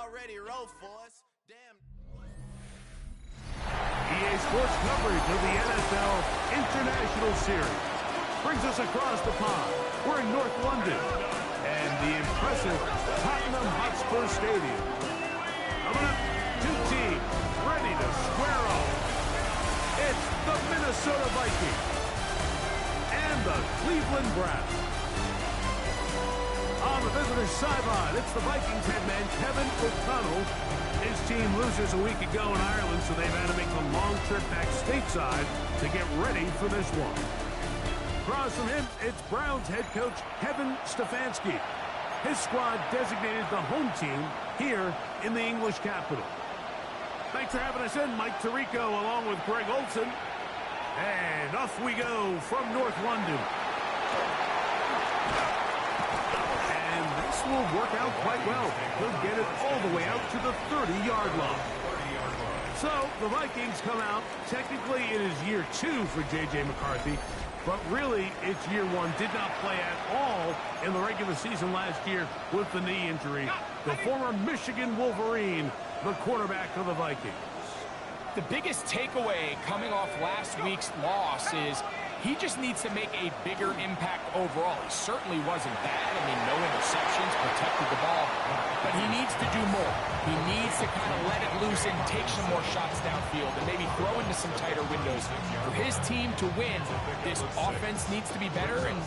already wrote for us. Damn. EA Sports coverage of the NFL International Series brings us across the pond. We're in North London and the impressive Tottenham Hotspur Stadium. Coming up, two teams ready to square off. It's the Minnesota Vikings and the Cleveland Browns. On the visitor's sideline, it's the Vikings head man Kevin O'Connell. His team loses a week ago in Ireland, so they've had to make the long trip back stateside to get ready for this one. Across from him, it's Browns head coach Kevin Stefanski. His squad designated the home team here in the English capital. Thanks for having us in, Mike Tirico, along with Greg Olson. And off we go from North London. And this will work out quite well. He'll get it all the way out to the 30-yard line. So the Vikings come out. Technically, it is year 2 for J.J. McCarthy. But really, it's year 1. Did not play at all in the regular season last year with the knee injury. The former Michigan Wolverine, the quarterback of the Vikings. The biggest takeaway coming off last week's loss is he just needs to make a bigger impact overall. He certainly wasn't bad. I mean, no interceptions, protected the ball. But he needs to do more. He needs to kind of let it loose and take some more shots downfield and maybe throw into some tighter windows. For his team to win, this offense needs to be better, and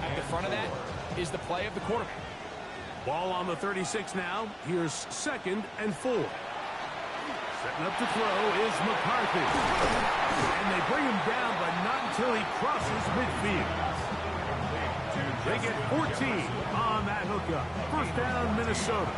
at the front of that is the play of the quarterback. Ball on the 36 now. Here's 2nd and 4. Setting up to throw is McCarthy. And they bring him down, but not until he crosses midfield. They get 14 on that hookup. First down, Minnesota.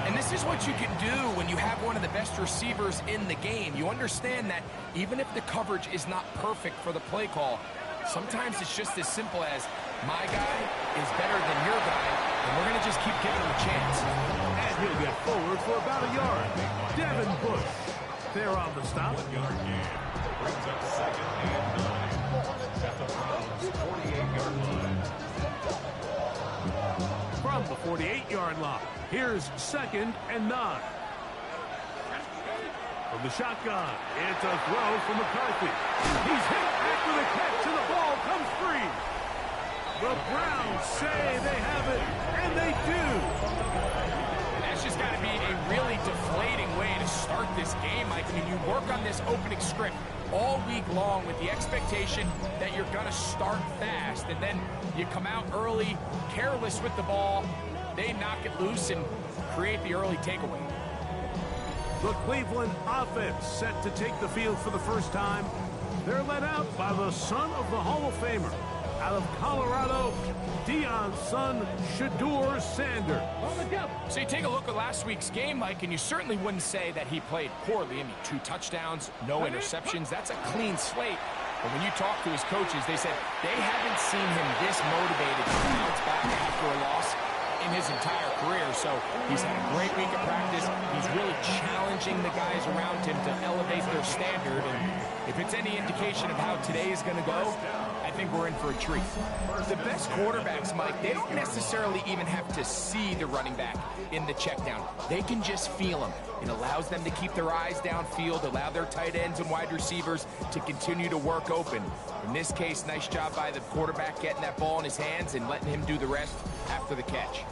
And this is what you can do when you have one of the best receivers in the game. You understand that even if the coverage is not perfect for the play call, sometimes it's just as simple as my guy is better than your guy, and we're going to just keep giving him a chance. And he'll get forward for about a yard. Devin Bush there on the stop. Brings up 2nd and 9 at the Browns' 48-yard line. From the 48-yard line, here's 2nd and 9. From the shotgun, it's a throw from McCarthy. He's hit back with a catch, and the ball comes free. The Browns say they have it, and they do. That's just got to be a really deflating way to start this game, Mike. I mean, you work on this opening script all week long with the expectation that you're going to start fast, and then you come out early, careless with the ball. They knock it loose and create the early takeaway. The Cleveland offense set to take the field for the first time. They're led out by the son of the Hall of Famer. Out of Colorado, Deion's son, Shedeur Sanders. So you take a look at last week's game, Mike, and you certainly wouldn't say that he played poorly. I mean, 2 touchdowns, no interceptions. That's a clean slate. But when you talk to his coaches, they said they haven't seen him this motivated to bounce back after a loss in his entire career. So he's had a great week of practice. He's really challenging the guys around him to elevate their standard. And if it's any indication of how today is going to go, I think we're in for a treat. The best quarterbacks, Mike, they don't necessarily even have to see the running back in the check down. They can just feel him. It allows them to keep their eyes downfield, allow their tight ends and wide receivers to continue to work open. In this case, nice job by the quarterback getting that ball in his hands and letting him do the rest after the catch.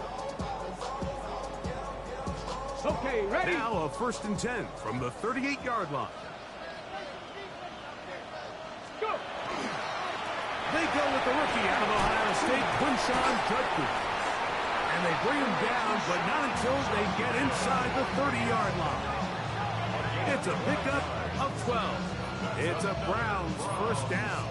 Okay, ready? Now a 1st and 10 from the 38-yard line. Go! They go with the rookie out of Ohio State, Quinshon Judkins. And they bring him down, but not until they get inside the 30-yard line. It's a pickup of 12. It's a Browns first down.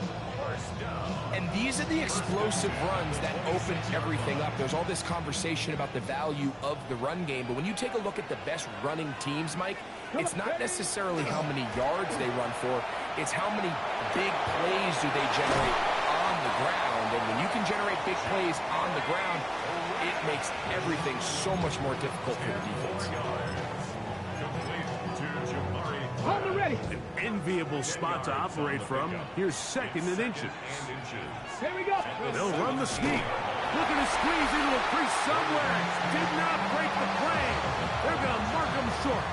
And these are the explosive runs that open everything up. There's all this conversation about the value of the run game, but when you take a look at the best running teams, Mike, it's not necessarily how many yards they run for, it's how many big plays do they generate on the ground. And when you can generate big plays on the ground, it makes everything so much more difficult for the defense. An enviable spot to operate from. Here's 2nd and inches. Here we go. They'll run the sneak. Looking to squeeze into a crease somewhere. Did not break the play. They're going to mark him short.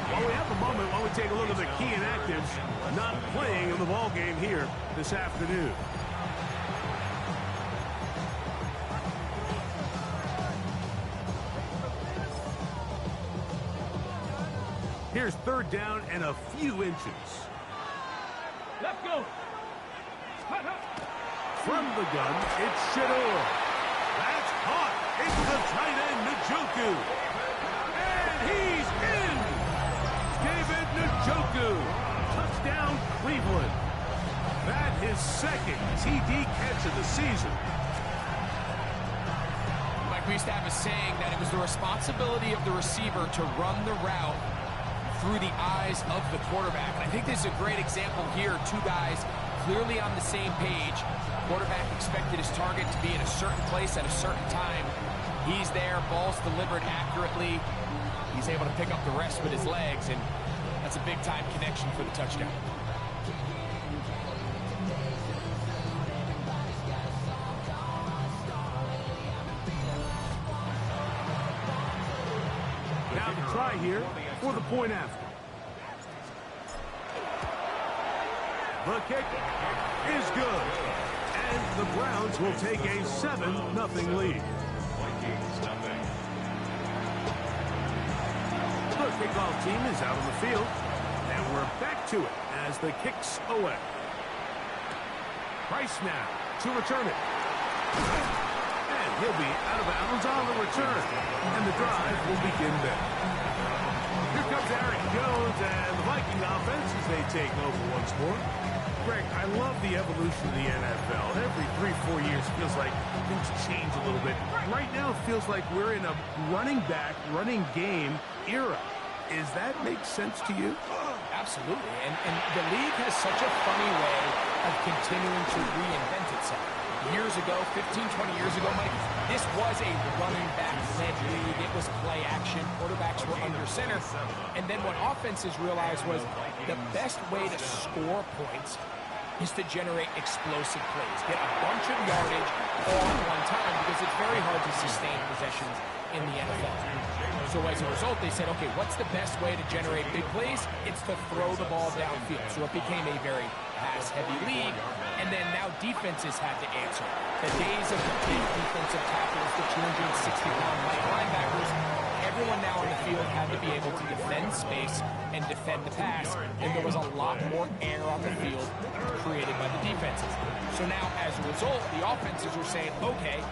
While we have a moment, while we take a look at the key inactives not playing in the ball game here this afternoon. Here's third down and a few inches. Let's go. From the gun, it's Shador. That's caught. It's the tight end, Njoku. And he's in. David Njoku. Touchdown, Cleveland. That his second TD catch of the season. Like we used to have a saying that it was the responsibility of the receiver to run the route through the eyes of the quarterback. And I think this is a great example here. Two guys clearly on the same page. Quarterback expected his target to be in a certain place at a certain time. He's there, ball's delivered accurately. He's able to pick up the rest with his legs, and that's a big-time connection for the touchdown. Now the try here for the point after. The kick is good. And the Browns will take a 7-0 lead. The kickoff team is out on the field. And we're back to it as the kick's away. Price now to return it. And he'll be out of bounds on the return. And the drive will begin there. Here comes Aaron Jones and the Viking offense as they take over once more. Greg, I love the evolution of the NFL. Every 3-4 years, it feels like things change a little bit. Right now, it feels like we're in a running back, running game era. Does that make sense to you? Absolutely. And the league has such a funny way of continuing to reinvent itself. Years ago, 15, 20 years ago, Mike, this was a running back-led league. It was play action. Quarterbacks were under center. And then what offenses realized was the best way to score points is to generate explosive plays. Get a bunch of yardage all at one time because it's very hard to sustain possessions in the NFL. So as a result, they said, okay, what's the best way to generate big plays? It's to throw the ball downfield. So it became a very pass-heavy league. And then now defenses had to answer. The days of the big defensive tackles, the 260-pound linebackers, everyone now on the field had to be able to defend space and defend the pass, and there was a lot more air on the field created by the defenses. So now, as a result, the offenses were saying, okay,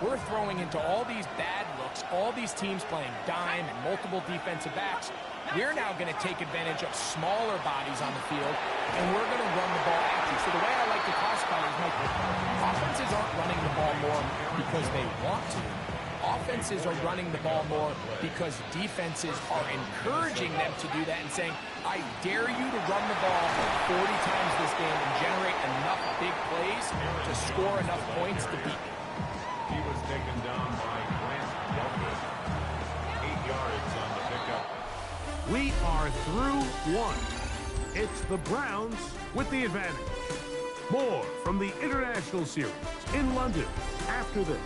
we're throwing into all these bad looks, all these teams playing dime and multiple defensive backs. We're now going to take advantage of smaller bodies on the field, and we're going to run the ball at you. So the way I like to classify it is, Mike, offenses aren't running the ball more because they want to. Offenses are running the ball more because defenses are encouraging them to do that and saying, I dare you to run the ball 40 times this game and generate enough big plays to score enough points to beat me. He was taken down by Grant Delpit. 8 yards on the pickup. We are through one. It's the Browns with the advantage. More from the International Series in London after this.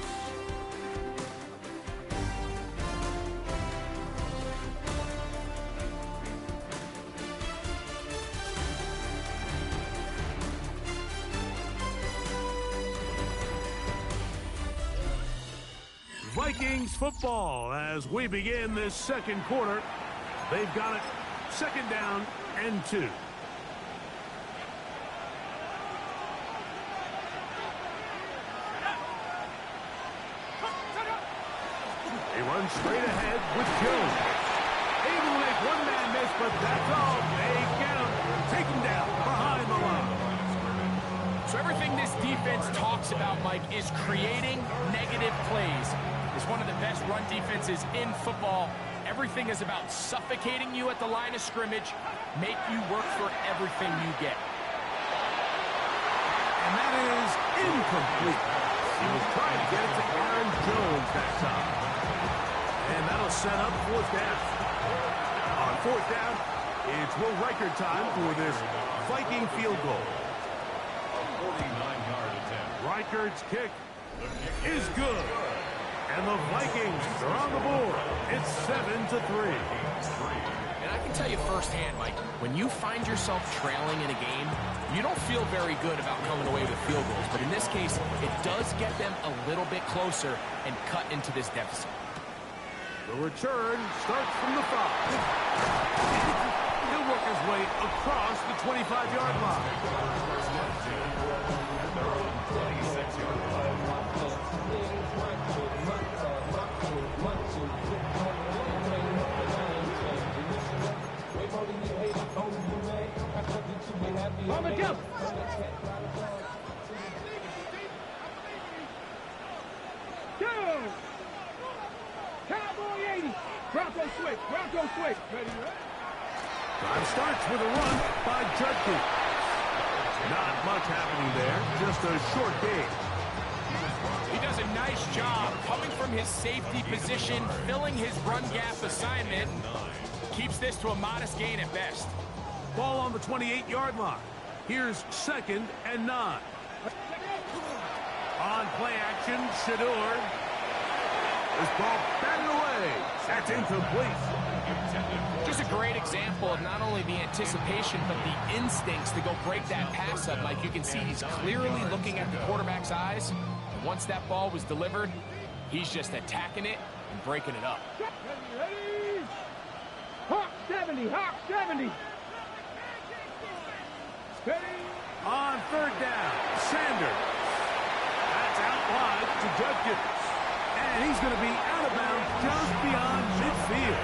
Vikings football as we begin this second quarter. They've got it. Second down and 2. They run straight ahead with Jones. Able to make one man miss, but that's all. They get him. Take him down behind the line. So everything this defense talks about, Mike, is creating negative plays. It's one of the best run defenses in football. Everything is about suffocating you at the line of scrimmage, make you work for everything you get. And that is incomplete. He was trying to get it to Aaron Jones that time. And that'll set up fourth down. On fourth down, it's Will Reichard time for this Viking field goal. A 49-yard attempt. Reichard's kick is good. And the Vikings are on the board. It's 7-3. And I can tell you firsthand, Mike, when you find yourself trailing in a game, you don't feel very good about coming away with field goals. But in this case, it does get them a little bit closer and cut into this deficit. The return starts from the 5. He'll work his way across the 25-yard line. On the jump. Two. Cowboy 80. Bronco switch. Bronco switch. Ready? Time starts with a run by Judkins. Not much happening there. Just a short game. He does a nice job coming from his safety position, filling his run gap assignment. Keeps this to a modest gain at best. Ball on the 28-yard line. Here's 2nd and 9. On play action, Shador. This ball batted away. That's incomplete. Just a great example of not only the anticipation, but the instincts to go break that pass up. Like you can see, he's clearly looking at the quarterback's eyes. And once that ball was delivered, he's just attacking it and breaking it up. Ready? Hawk 70. Hawk 70. Ready? On 3rd down, Sanders. That's out wide to Judkins. And he's going to be out of bounds just beyond midfield.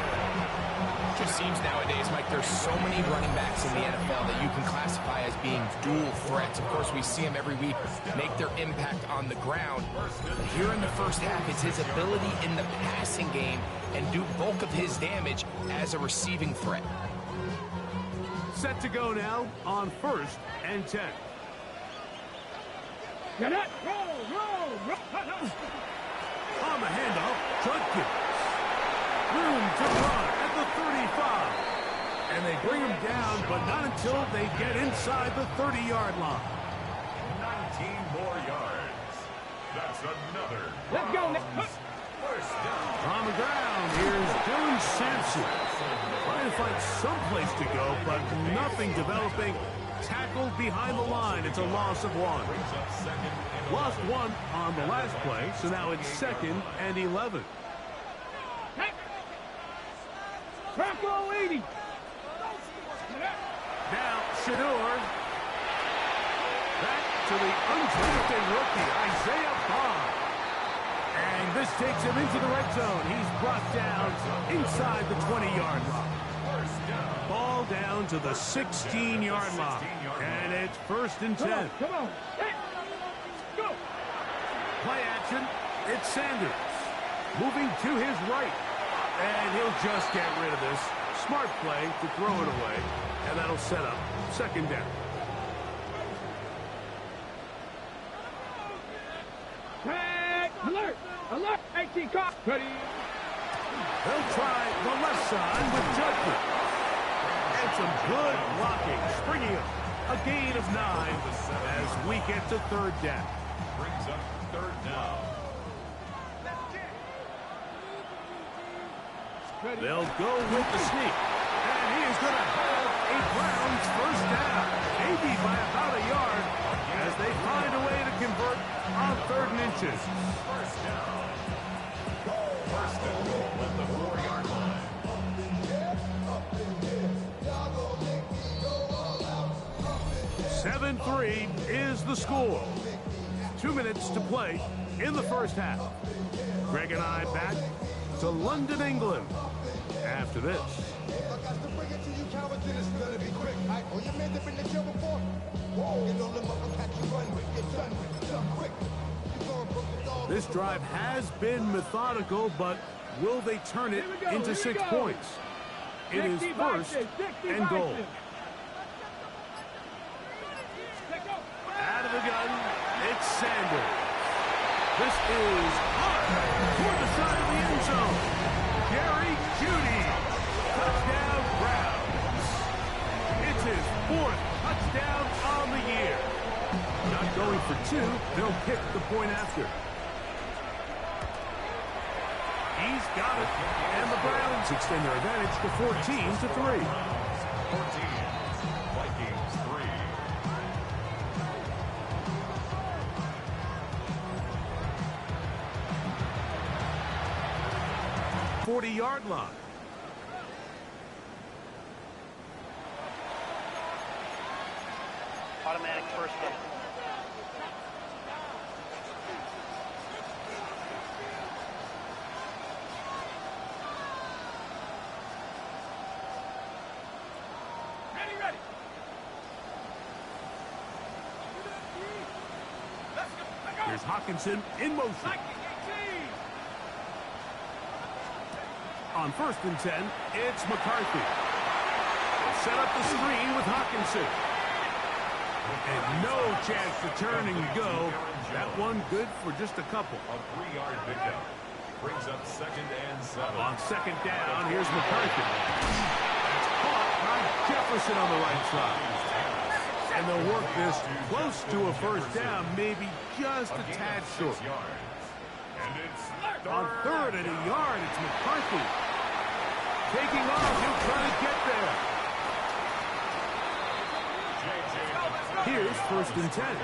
Just seems nowadays, Mike, there's so many running backs in the NFL that you can classify as being dual threats. Of course, we see them every week make their impact on the ground. But here in the first half, it's his ability in the passing game and do bulk of his damage as a receiving threat. Set to go now on 1st and 10. Get it. Roll. On the handoff, Judkins. Room to run at the 35. And they bring him down, but not until they get inside the 30-yard line. 19 more yards. That's another. Let's go. First down. On the ground, here's Dylan Sampson. Trying to find someplace to go, but nothing developing. Tackled behind the line. It's a loss of 1. Brings up 2nd and Lost 1 on the last play, so now it's 2nd and 11. Bronco 80. Now, Shador. Back to the undrafted rookie, Isaiah Bond. And this takes him into the red zone. He's brought down inside the 20-yard line. Ball down to the 16-yard line. And it's 1st and 10. Come on. Hey. Go. Play action. It's Sanders. Moving to his right. And he'll just get rid of this. Smart play to throw it away. And that'll set up 2nd down. Tag. Alert. Alert. 18 caught. Ready. They'll try the left side with Judkins. And some good blocking. Springing up. A gain of 9 as we get to 3rd down. brings up 3rd down. They'll go with the sneak. And he is going to have a Browns 1st down. Maybe by about a yard as they find a way to convert on 3rd and inches. 1st down. 1st and goal at the 4-yard line. 7-3 is the score. 2 minutes to play in the 1st half. Greg and I back to London, England after this. This drive has been methodical, but will they turn it into 6 points? It is 1st and goal. Out of the gun, it's Sanders. This is hard toward the side of the end zone. Jerry Jeudy, touchdown Browns. It's his 4th touchdown on the year. Not going for 2, they'll pick the point after. He's got it. And the Browns extend their advantage to 14-3. 14. Vikings 3. 40-yard line. Automatic first down. Ready. Here's Hawkinson in motion. On 1st and 10, it's McCarthy. They'll set up the screen with Hawkinson. And no chance to turn and go. That one good for just a couple. A 3-yard pickup. Brings up 2nd and 7. On 2nd down, here's McCarthy. That's caught by Jefferson on the right side. And they'll work this close to a 1st down, maybe just a tad short. And it's On 3rd and a yard, it's McCarthy. Taking off, he'll try to get there. Here's 1st and 10.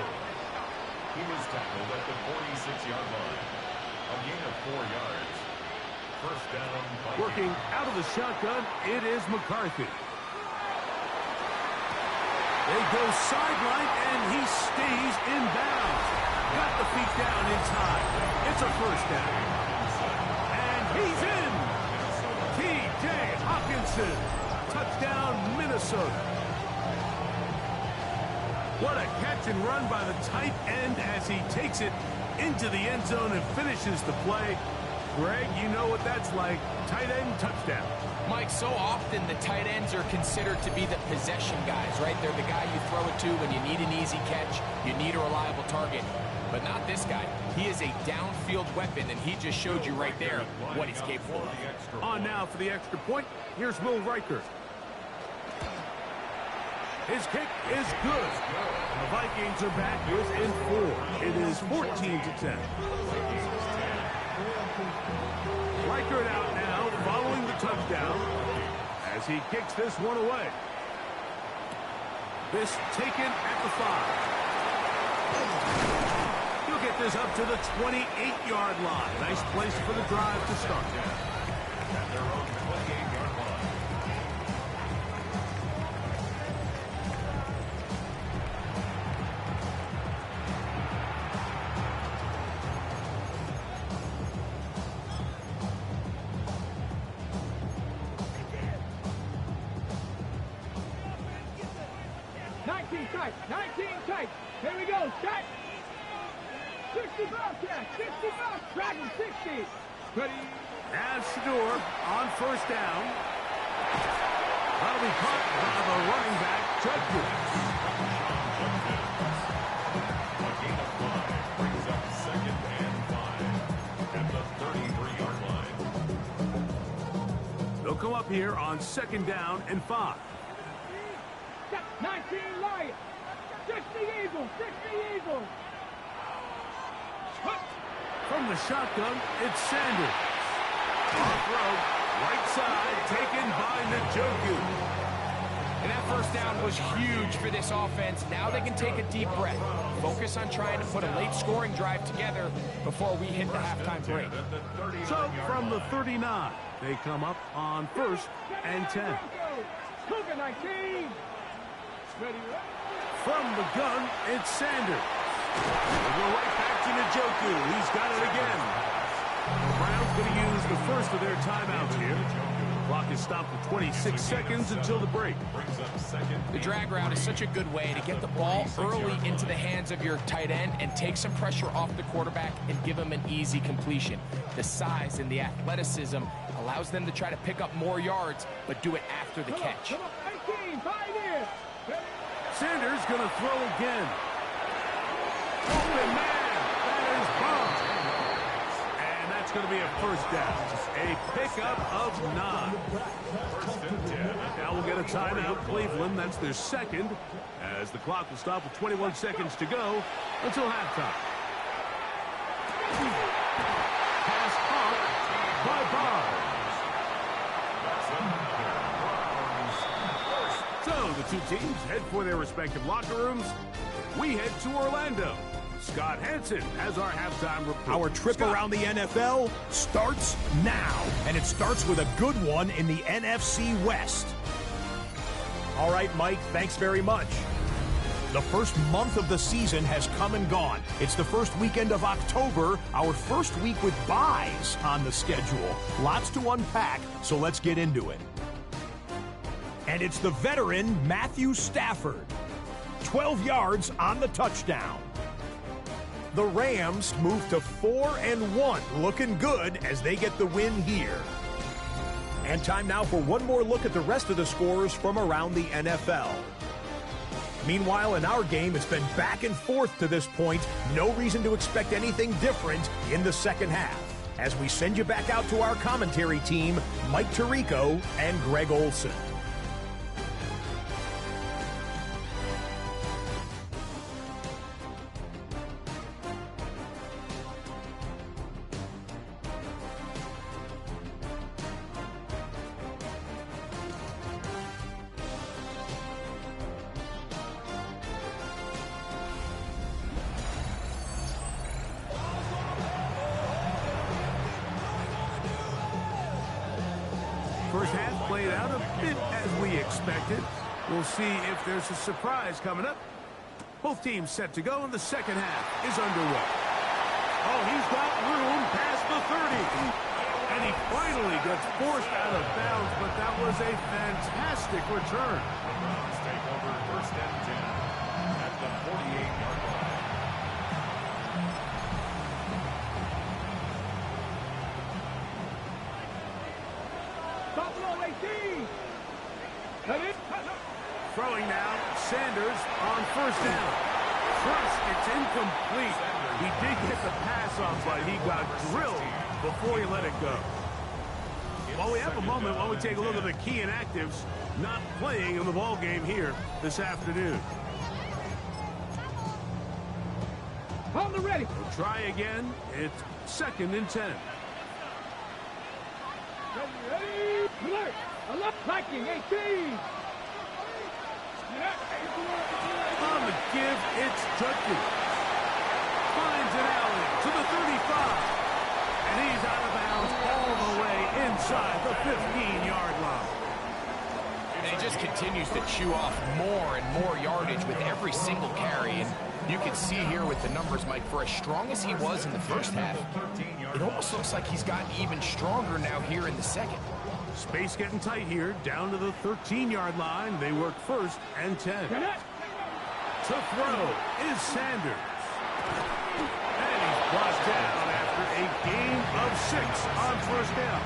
He was tackled at the 46-yard line. A gain of 4 yards. 1st down. Vikings. Working out of the shotgun, it is McCarthy. They go sideline, and he stays in bounds. Got the feet down in time. It's a 1st down. And he's in. T.J. Hawkinson. Touchdown, Minnesota. What a catch and run by the tight end as he takes it into the end zone and finishes the play. Greg, you know what that's like. Tight end touchdown. Mike, so often the tight ends are considered to be the possession guys, right? They're the guy you throw it to when you need an easy catch, you need a reliable target. But not this guy. He is a downfield weapon, and he just showed you right there what he's capable of. On now for the extra point. Here's Will Riker. His kick is good. The Vikings are back within 4. It is 14-10. Riker out now following the touchdown as he kicks this one away. This taken at the 5. He'll get this up to the 28-yard line. Nice place for the drive to start. At their own 28-yard line. Tight. Here we go. Set. 60 Bobcats. 60 Bobcats. Dragon 60. Ready. As Shador on 1st down. That'll be caught by the running back, Judkins. A gain of 5 brings up 2nd and 5 at the 33-yard line. They'll come up here on 2nd down and 5. 19 Lions. 60 Eagles. 60 Eagles. From the shotgun, it's Sanders. Off road, right side, taken by Njoku. And that 1st down was huge for this offense. Now they can take a deep breath. Focus on trying to put a late scoring drive together before we hit the halftime break. So from the 39, they come up on 1st and 10. Cougar 19. Ready. From the gun, it's Sanders. They go right back to Njoku. He's got it again. The Browns going to use the first of their timeouts here. The clock is stopped at 26 seconds until the break. The drag route is such a good way to get the ball early into the hands of your tight end and take some pressure off the quarterback and give him an easy completion. The size and the athleticism allows them to try to pick up more yards, but do it after the catch. Come on, 19. Fight in. Sanders going to throw again. Open man. That is bumped. And that's going to be a 1st down. A pickup of 9. Now we'll get a timeout. Cleveland, that's their 2nd. As the clock will stop with 21 seconds to go until halftime. Pass caught by Barr. two teams head for their respective locker rooms. We head to Orlando. Scott Hansen has our halftime report. Our trip Scott. around the NFL starts now, and it starts with a good one in the NFC West. All right, Mike, thanks very much. The first month of the season has come and gone. It's the first weekend of October, our first week with byes on the schedule. Lots to unpack, so let's get into it. And it's the veteran Matthew Stafford. 12 yards on the touchdown. The Rams move to 4-1, looking good as they get the win here. And time now for one more look at the rest of the scores from around the NFL. Meanwhile, in our game, it's been back and forth to this point. No reason to expect anything different in the second half. As we send you back out to our commentary team, Mike Tirico and Greg Olson. First half played out a bit as we expected. We'll see if there's a surprise coming up. Both teams set to go, and the second half is underway. Oh, he's got room past the 30. And he finally gets forced out of bounds, but that was a fantastic return. Browns take over first and 10 at the 48-yard line. Buffalo 18. Cut it. Throwing now, Sanders on first down. First, it's incomplete. He did get the pass off, but he got drilled before he let it go. Well, we have a moment while we take a look at the key inactives not playing in the ball game here this afternoon. On the ready. We'll try again. It's 2nd and 10. Ready. Alert. Alert. Tracking 18. On the give, it's Judkins. Finds an alley to the 35. And he's out of bounds all the way inside the 15-yard line. And he just continues to chew off more and more yardage with every single carry. And you can see here with the numbers, Mike, for as strong as he was in the first half, it almost looks like he's gotten even stronger now here in the second. Space getting tight here, down to the 13-yard line. They work 1st and 10. To throw is Sanders. And he's brought down after a gain of 6 on first down.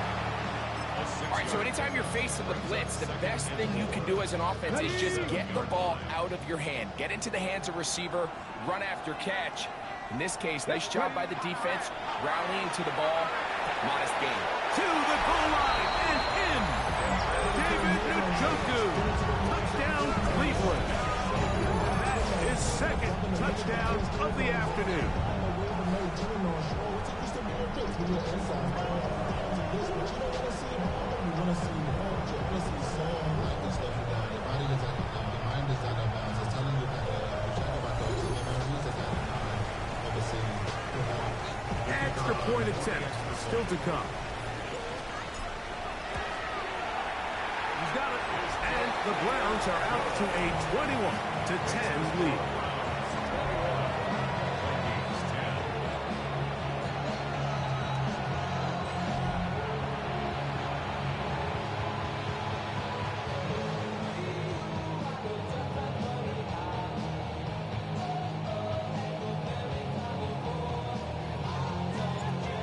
All right, so anytime you're facing the blitz, the best thing you can do as an offense is just get the ball out of your hand. Get into the hands of receiver, run after catch. In this case, nice job by the defense, rallying to the ball. Modest gain. To the goal line and in. David Njoku. Touchdown, Cleveland. That's his 2nd touchdown of the afternoon. Extra point attempt still to come. He's got it. And the Browns are out to a 21-10 lead.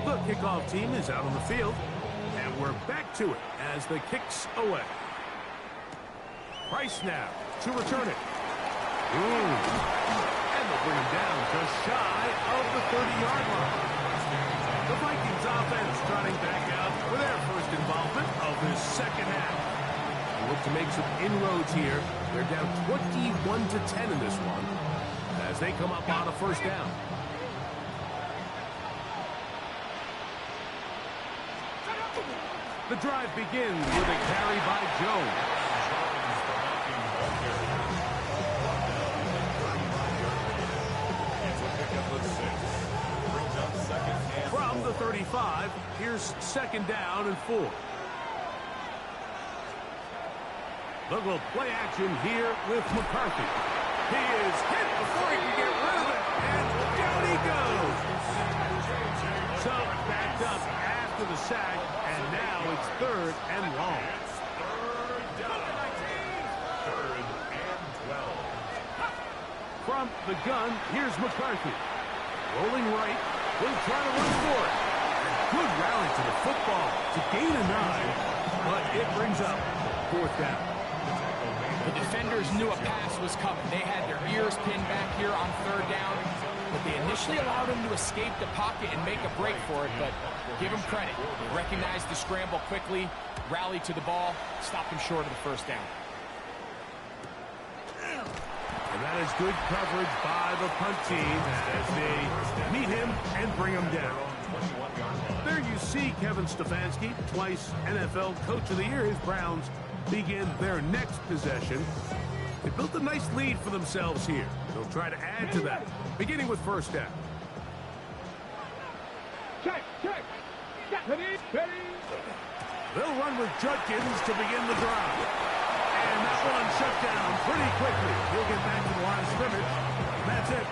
The kickoff team is out on the field, and we're back to it as the kick's away. Price now to return it. Ooh. And they'll bring him down just shy of the 30-yard line. The Vikings offense trotting back out for their first involvement of this second half. They look to make some inroads here. They're down 21-10 in this one as they come up on a first down. The drive begins with a carry by Jones. 35. Here's second down and 4. Look, a little play action here with McCarthy. He is hit before he can get rid of it, and down he goes. So backed up after the sack, and now it's third and long. Third and 12. From the gun, here's McCarthy. Rolling right, will try to run for it. Good rally to the football to gain a 9, but it brings up fourth down. The defenders knew a pass was coming. They had their ears pinned back here on third down, but they initially allowed him to escape the pocket and make a break for it, but give him credit. They recognized the scramble quickly, rallied to the ball, stopped him short of the first down. And that is good coverage by the punt team as they meet him and bring him down. There you see Kevin Stefanski, twice NFL Coach of the Year. His Browns begin their next possession. They built a nice lead for themselves here. They'll try to add to that, beginning with first down. Check. Ready. They'll run with Judkins to begin the drive. And that one shut down pretty quickly. He'll get back to the line of scrimmage. That's it.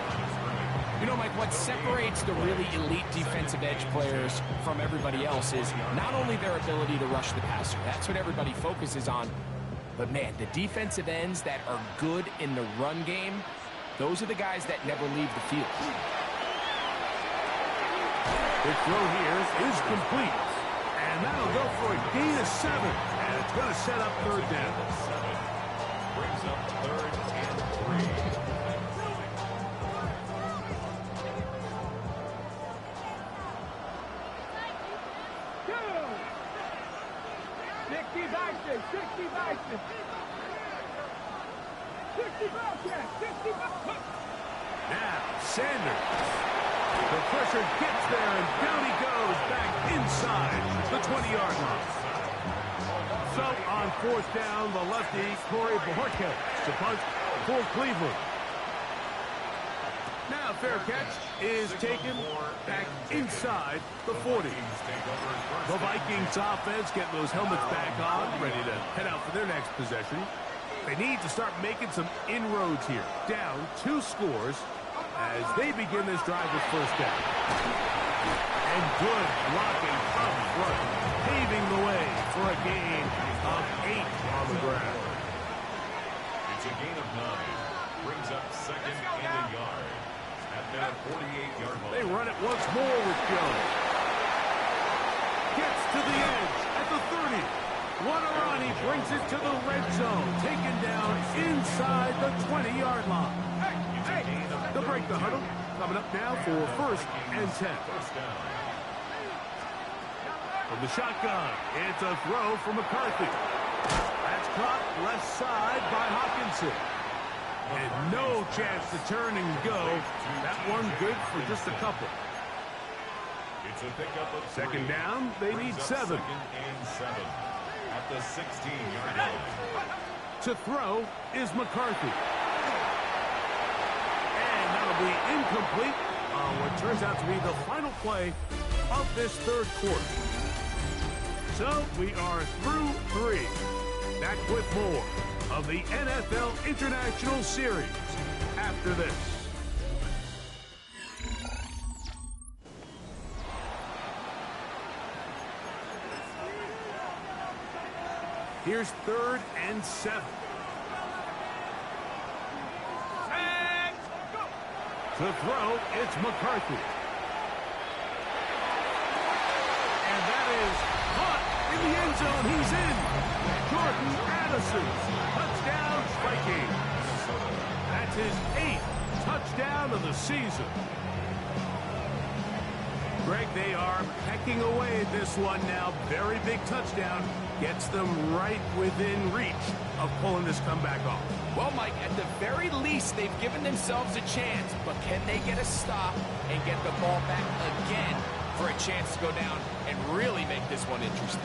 You know, Mike, what separates the really elite defensive edge players from everybody else is not only their ability to rush the passer. That's what everybody focuses on. But, man, the defensive ends that are good in the run game, those are the guys that never leave the field. The throw here is complete. And that'll go for a gain of 7. And it's going to set up third down. Brings up third and 3. 60 Now, Sanders. The pressure gets there, and down he goes back inside the 20-yard line. So, on fourth down, the lefty, Corey Bojorquez, to punt for Cleveland. Now, fair catch is taken back inside the 40. The Vikings offense getting those helmets back on, ready to head out for their next possession. They need to start making some inroads here. Down 2 scores as they begin this drive with first down. And good blocking up front, paving the way for a gain of 8 on the ground. It's a gain of 9. Brings up second and a yard at their 48-yard line. They run it once more with Jones. Gets to the edge at the 30. Waterani brings it to the red zone, taken down inside the 20-yard line. They'll break the huddle. Coming up now for first and 10. From the shotgun, it's a throw for McCarthy. That's caught left side by Hawkinson. And no chance to turn and go. That one good for just a couple. It's a pickup of 3. Second down, they need 7. Second and 7 at the 16-yard line. To throw is McCarthy. And that'll be incomplete on what turns out to be the final play of this third quarter. So we are through 3. Back with more of the NFL International Series after this. Here's third and 7. To throw, it's McCarthy. And that is caught in the end zone. He's in. Jordan Addison. Touchdown, Vikings. That's his 8th touchdown of the season. Greg, they are pecking away at this one now. Very big touchdown. Gets them right within reach of pulling this comeback off. Well, Mike, at the very least, they've given themselves a chance, but can they get a stop and get the ball back again for a chance to go down and really make this one interesting?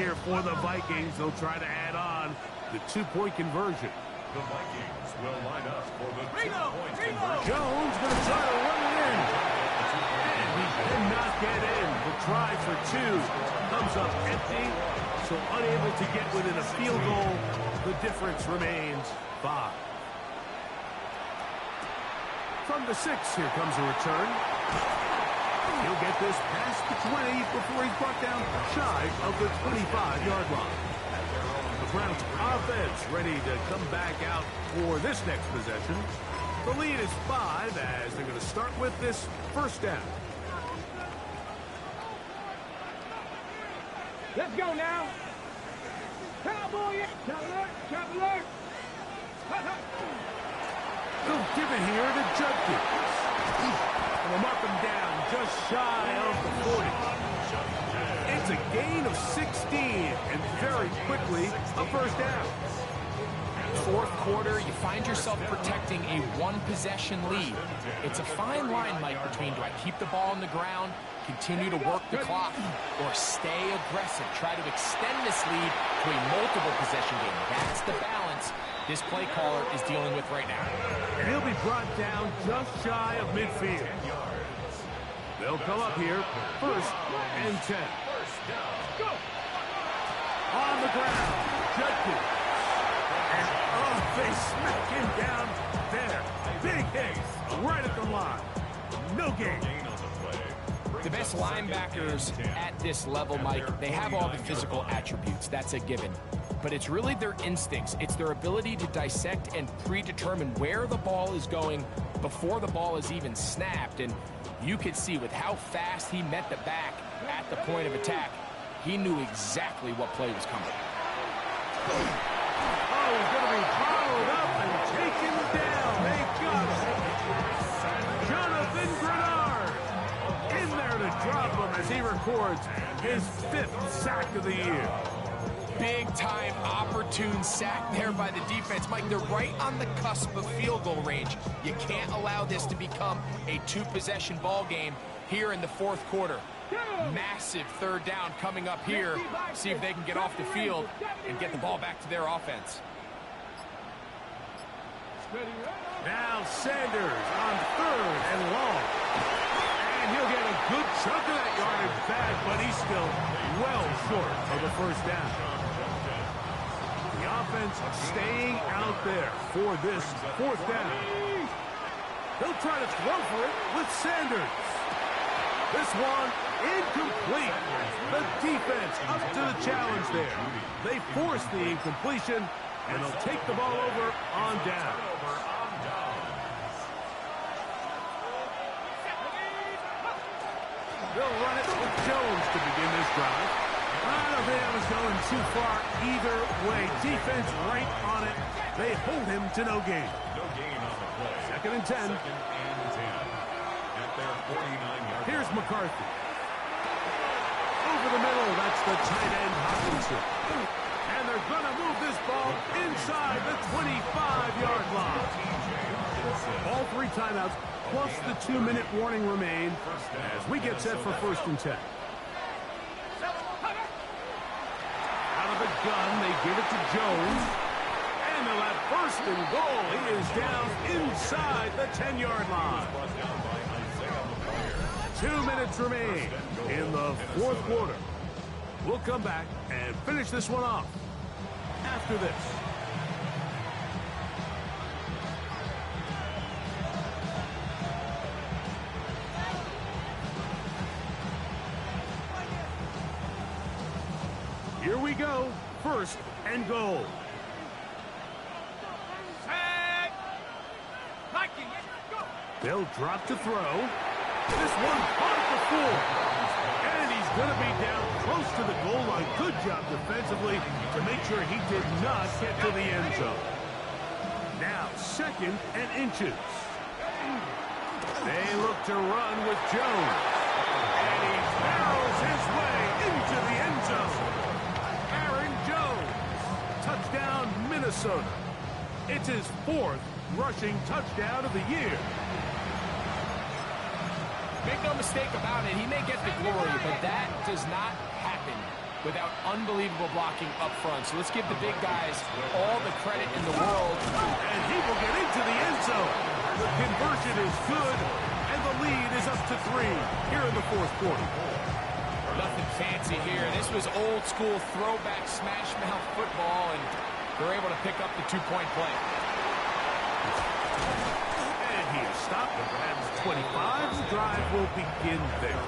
here for the Vikings. They'll try to add on the two-point conversion. The Vikings will line up for the 2-point conversion. Jones going to try to run it in. And he cannot get in. The try for two comes up empty, so unable to get within a field goal. The difference remains 5. From the 6, here comes a return. He'll get this past the 20 before he's brought down shy of the 25-yard line. The Browns offense ready to come back out for this next possession. The lead is 5 as they're going to start with this first down. Let's go now. Cowboy, Cavalier. They'll give it here to Judkins. And they'll mark him down just shy of the 40. It's a gain of 16, and very quickly, a first down. Fourth quarter, you find yourself protecting a one-possession lead. It's a fine line, Mike, between do I keep the ball on the ground, continue to work the clock, or stay aggressive, try to extend this lead to a multiple-possession game. That's the balance this play caller is dealing with right now. And he'll be brought down just shy of midfield. They'll come up here, 1st and 10. On the ground, Judkins. And they smack him down there. Big hit right at the line. No gain. The best linebackers at this level, Mike, they have all the physical attributes. That's a given. But it's really their instincts. It's their ability to dissect and predetermine where the ball is going before the ball is even snapped. And you could see with how fast he met the back at the point of attack, he knew exactly what play was coming. Oh, he's going to be followed up and taken down. They got him. Jonathan Grenard in there to drop him as he records his 5th sack of the year. Big-time, opportune sack there by the defense. Mike, they're right on the cusp of field goal range. You can't allow this to become a two-possession ball game here in the fourth quarter. Massive third down coming up here. See if they can get off the field and get the ball back to their offense. Now Sanders on 3rd and long. And he'll get a good chunk of that yardage back, but he's still well short of the first down. The offense staying out there for this 4th down. They'll try to throw for it with Sanders. This one incomplete. The defense up to the challenge there. They force the incompletion, and they'll take the ball over on down. They'll run it with Jones to begin this drive. I don't think that was going too far either way. Defense right on it. They hold him to no gain. No gain on the play. 2nd and 10. 2nd and 10. At their 49-yard. Here's McCarthy. Over the middle, that's the tight end Hopkinson. And they're going to move this ball inside the 25-yard line. All 3 timeouts, plus the 2-minute warning remain as we get set for 1st and 10. Out of the gun, they give it to Jones. And they'll have 1st and goal. He is down inside the 10-yard line. 2 minutes remain in the 4th quarter. We'll come back and finish this one off after this. Here we go. 1st and goal. They'll drop to throw. This one caught at the 4. And he's going to be down close to the goal line. Good job defensively to make sure he did not get to the end zone. Now 2nd and inches. They look to run with Jones. And he barrels his way into the end zone. Aaron Jones. Touchdown, Minnesota. It's his 4th rushing touchdown of the year. Make no mistake about it, he may get the glory, but that does not happen without unbelievable blocking up front. So let's give the big guys all the credit in the world. And he will get into the end zone. The conversion is good, and the lead is up to 3 here in the fourth quarter. Nothing fancy here. This was old school throwback smash mouth football, and they're able to pick up the 2-point play. And he is stopped at 25. The drive will begin there.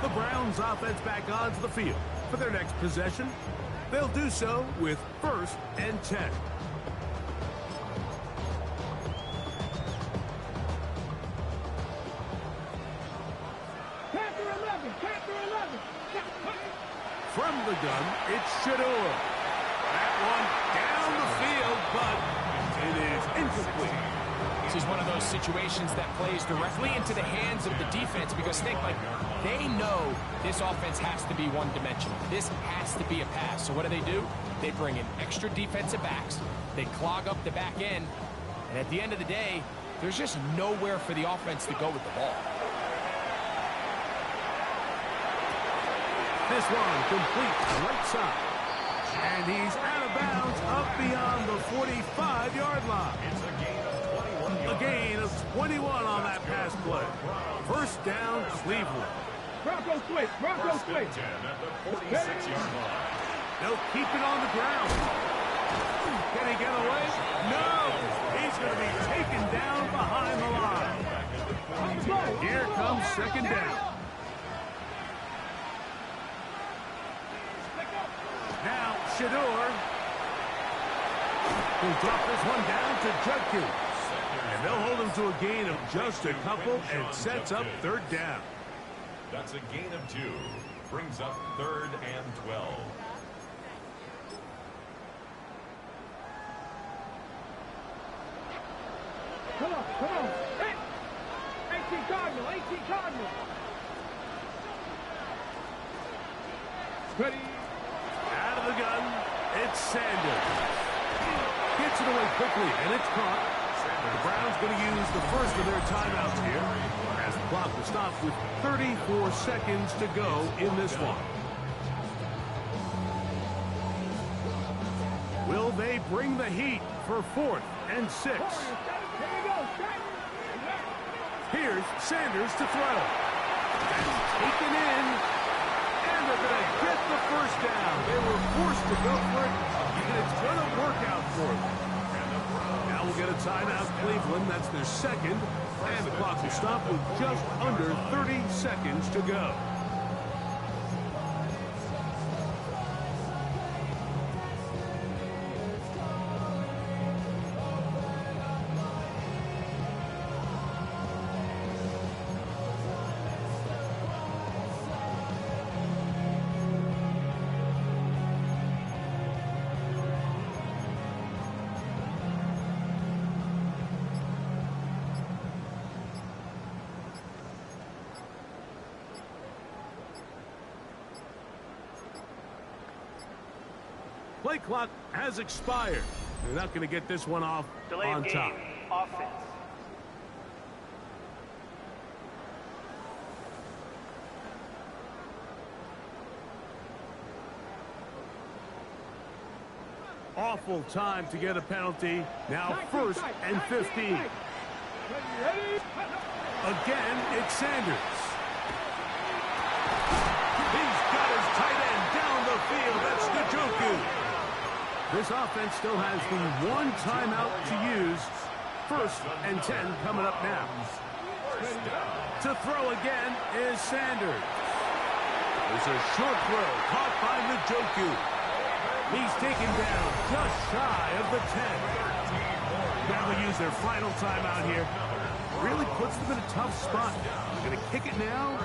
The Browns offense back onto the field for their next possession. They'll do so with 1st and 10. From the gun, it's Shador. That one down the field, but it is incomplete. This is one of those situations that plays directly into the hands of the defense because think, like, they know this offense has to be one-dimensional. This has to be a pass. So what do? They bring in extra defensive backs. They clog up the back end. And at the end of the day, there's just nowhere for the offense to go with the ball. This one complete right side. And he's out of bounds up beyond the 45-yard line. A gain of 21 on that pass play. First down, Cleveland. Bronco switch. Bronco switch. 10 at the 46-yard line. They'll keep it on the ground. Can he get away? No! He's going to be taken down behind the line. Here comes second down. Now, Shador will drop this one down to Judkins. And they'll hold him to a gain of just a couple and sets up 3rd down. That's a gain of 2. Brings up 3rd and 12. Come on. Hey! 18 Cardinal. Ready? Out of the gun, it's Sanders. Gets it away quickly, and it's caught. The Browns going to use the first of their timeouts here as the clock will stop with 34 seconds to go in this one. Will they bring the heat for 4th and 6? Here's Sanders to throw. That's taken in. And they're going to get the first down. They were forced to go for it, and it's going to work out for them. Now we'll get a timeout, Cleveland. That's their second. And the clock will stop with just under 30 seconds to go. Play clock has expired. They're not going to get this one off on top. Offense. Awful time to get a penalty. Now 1st and 15. Again, it's Sanders. He's got his tight end down the field. That's Njoku. This offense still has the one timeout to use. 1st and 10 coming up now. To throw again is Sanders. There's a short throw caught by Njoku. He's taken down just shy of the 10. Now they use their final timeout here. Really puts them in a tough spot. They're going to kick it now,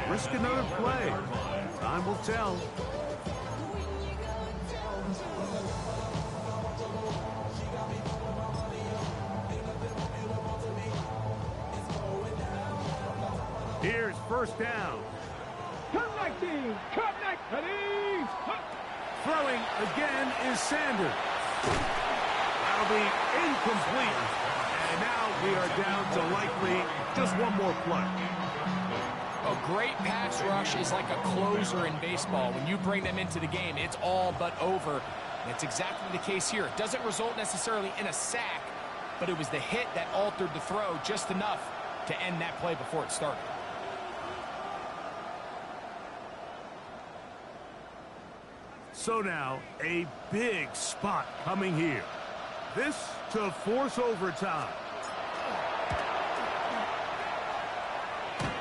risk another play. Time will tell. Here's first down. Cut 19. Ready? Throwing again is Sanders. That'll be incomplete. And now we are down to likely just one more play. A great pass rush is like a closer in baseball. When you bring them into the game, it's all but over. And it's exactly the case here. It doesn't result necessarily in a sack, but it was the hit that altered the throw just enough to end that play before it started. So now, a big spot coming here. This to force overtime.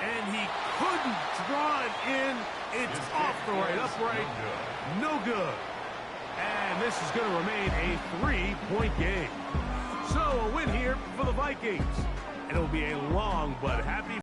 And he couldn't draw it in. It's off the right upright. No good. And this is going to remain a 3-point game. So a win here for the Vikings. And it will be a long but happy